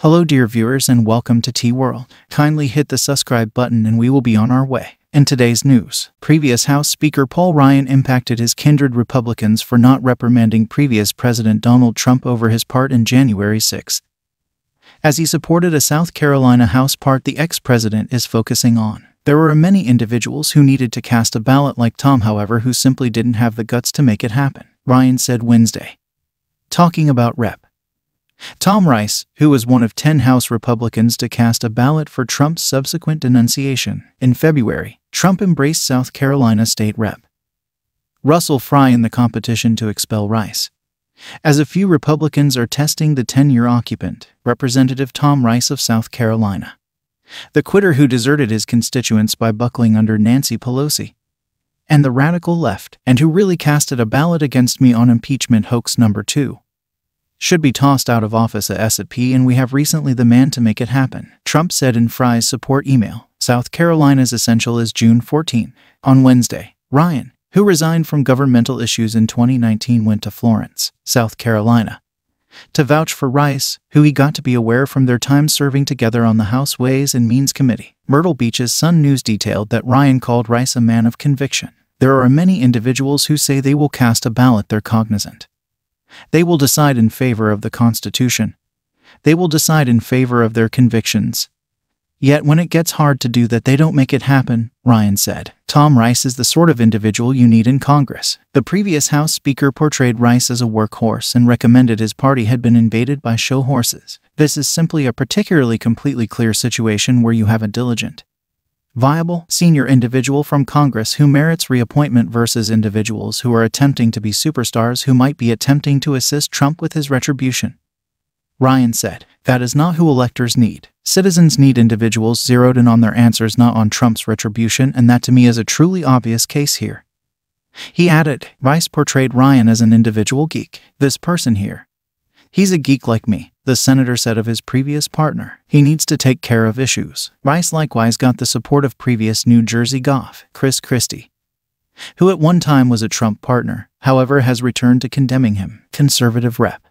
Hello dear viewers and welcome to T-World. Kindly hit the subscribe button and we will be on our way. In today's news, previous House Speaker Paul Ryan impacted his kindred Republicans for not reprimanding previous President Donald Trump over his part in January 6. As he supported a South Carolina House part the ex-president is focusing on. There were many individuals who needed to cast a ballot like Tom, however, who simply didn't have the guts to make it happen, Ryan said Wednesday. Talking about Rep. Tom Rice, who was one of 10 House Republicans to cast a ballot for Trump's subsequent denunciation. In February, Trump embraced South Carolina State Rep. Russell Fry in the competition to expel Rice. As a few Republicans are testing the 10-year occupant, Representative Tom Rice of South Carolina. The quitter who deserted his constituents by buckling under Nancy Pelosi. And the radical left, and who really casted a ballot against me on impeachment hoax number 2. Should be tossed out of office ASAP, and we have recently the man to make it happen, Trump said in Fry's support email. South Carolina's essential is June 14. On Wednesday, Ryan, who resigned from governmental issues in 2019, went to Florence, South Carolina, to vouch for Rice, who he got to be aware from their time serving together on the House Ways and Means Committee. Myrtle Beach's Sun News detailed that Ryan called Rice a man of conviction. There are many individuals who say they will cast a ballot they're cognizant. They will decide in favor of the Constitution. They will decide in favor of their convictions. Yet when it gets hard to do that, they don't make it happen, Ryan said. Tom Rice is the sort of individual you need in Congress. The previous House Speaker portrayed Rice as a workhorse and recommended his party had been invaded by show horses. This is simply a particularly completely clear situation where you have a diligent, viable, senior individual from Congress who merits reappointment versus individuals who are attempting to be superstars who might be attempting to assist Trump with his retribution. Ryan said, that is not who electors need. Citizens need individuals zeroed in on their answers, not on Trump's retribution, and that to me is a truly obvious case here. He added, Rice portrayed Ryan as an individual geek. This person here. He's a geek like me, the senator said of his previous partner. He needs to take care of issues. Rice likewise got the support of previous New Jersey Gov. Chris Christie, who at one time was a Trump partner, however has returned to condemning him. Conservative Rep.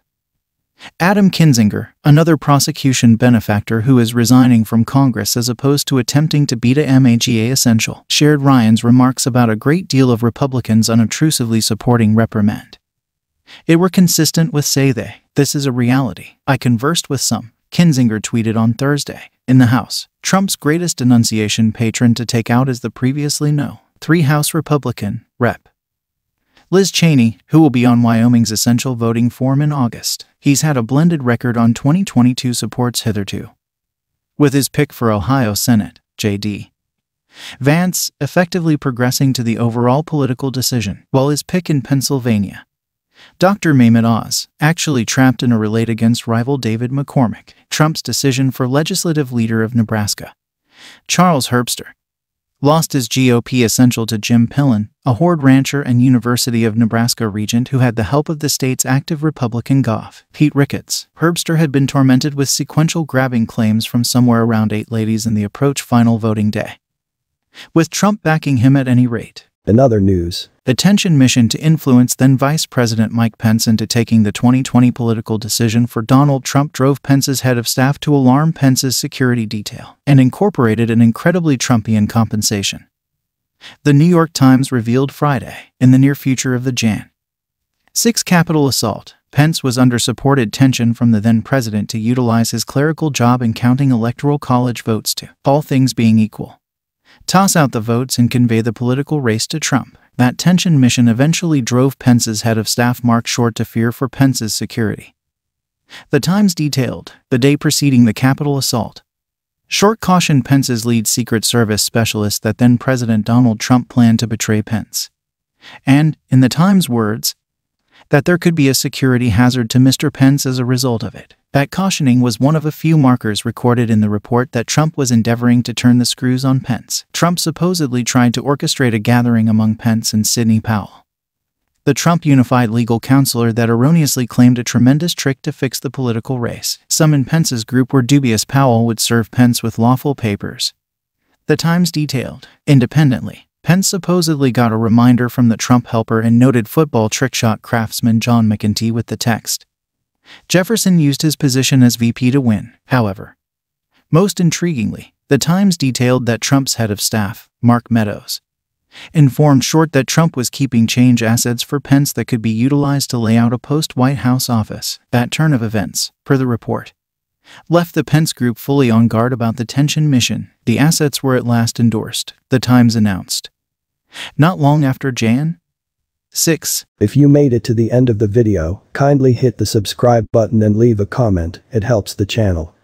Adam Kinzinger, another prosecution benefactor who is resigning from Congress as opposed to attempting to beat a MAGA essential, shared Ryan's remarks about a great deal of Republicans unobtrusively supporting reprimand. It were consistent with say they. This is a reality. I conversed with some, Kinzinger tweeted on Thursday. In the House, Trump's greatest denunciation patron to take out is the previously No. 3 House Republican, Rep. Liz Cheney, who will be on Wyoming's essential voting form in August. He's had a blended record on 2022 supports hitherto, with his pick for Ohio Senate, J.D. Vance, effectively progressing to the overall political decision, while his pick in Pennsylvania, Dr. Mehmet Oz, actually trapped in a relate against rival David McCormick. Trump's decision for legislative leader of Nebraska, Charles Herbster, lost his GOP essential to Jim Pillen, a Horde rancher and University of Nebraska regent who had the help of the state's active Republican Gov. Pete Ricketts. Herbster had been tormented with sequential grabbing claims from somewhere around 8 ladies in the approach final voting day, with Trump backing him at any rate. In other news, the tension mission to influence then Vice President Mike Pence into taking the 2020 political decision for Donald Trump drove Pence's head of staff to alarm Pence's security detail and incorporated an incredibly Trumpian compensation. The New York Times revealed Friday, in the near future of the Jan. 6 Capitol assault, Pence was under supported tension from the then president to utilize his clerical job in counting electoral college votes to, all things being equal, toss out the votes and convey the political race to Trump. That tension mission eventually drove Pence's head of staff Mark Short to fear for Pence's security. The Times detailed, the day preceding the Capitol assault, Short cautioned Pence's lead Secret Service specialist that then President Donald Trump planned to betray Pence, and, in the Times' words, that there could be a security hazard to Mr. Pence as a result of it. That cautioning was one of a few markers recorded in the report that Trump was endeavoring to turn the screws on Pence. Trump supposedly tried to orchestrate a gathering among Pence and Sidney Powell, the Trump unified legal counselor that erroneously claimed a tremendous trick to fix the political race. Some in Pence's group were dubious Powell would serve Pence with lawful papers. The Times detailed, independently, Pence supposedly got a reminder from the Trump helper and noted football trickshot craftsman John McEntee with the text, Jefferson used his position as VP to win, however. Most intriguingly, the Times detailed that Trump's head of staff, Mark Meadows, informed Short that Trump was keeping change assets for Pence that could be utilized to lay out a post-White House office. That turn of events, per the report, left the Pence group fully on guard about the tension mission. The assets were at last endorsed, the Times announced. Not long after Jan. 6. If you made it to the end of the video, kindly hit the subscribe button and leave a comment, it helps the channel.